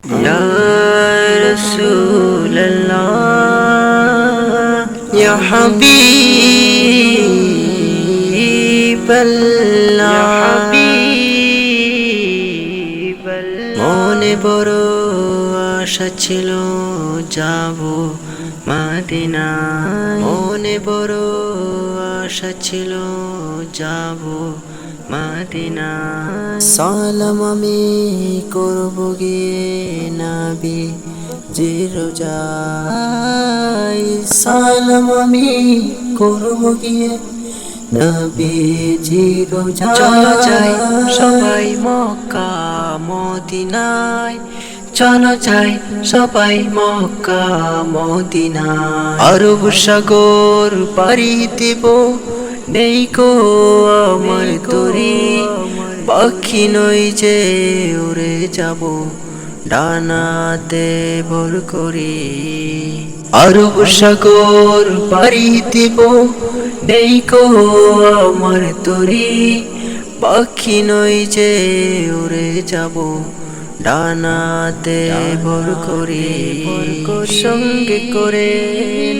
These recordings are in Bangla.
या रसूल अल्लाह या हबीब अल्लाह মনে বড় আশা ছিল যাব মদিনায়, মনে বড় আশা ছিল যাব মদিনায়। সালাম আমি করব গিয়ে নবী রোজায়, সালাম আমি করব গিয়ে নবীজি রোজায়। চলো যাই সবাই মক্কা মদিনায়, চলো যাই সবাই মক্কা মদিনায়। আরব সাগর পাড়ি দেব, নেই কো আমার তরি, পাখি নই যে উড়ে যাব ডানাতে ভর করি। আরব সাগর পাড়ি দেব, নেই কো আমার তরি, পাখি নই যে উড়ে যাব ডানাতে ভর করি। সঙ্গে করে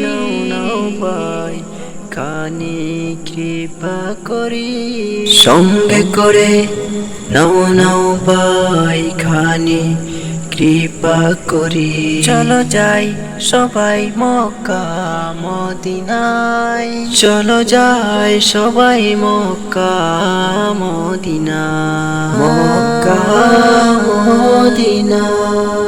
নাও নাও ভাই খানি কৃপা করি, সঙ্গে করে নাও নাও ভাই খানি কৃপা করি। চলো যাই সবাই মক্কা মদিনায়, চলো যাই সবাই মক্কা মদিনায়, মক্কা মদিনায়।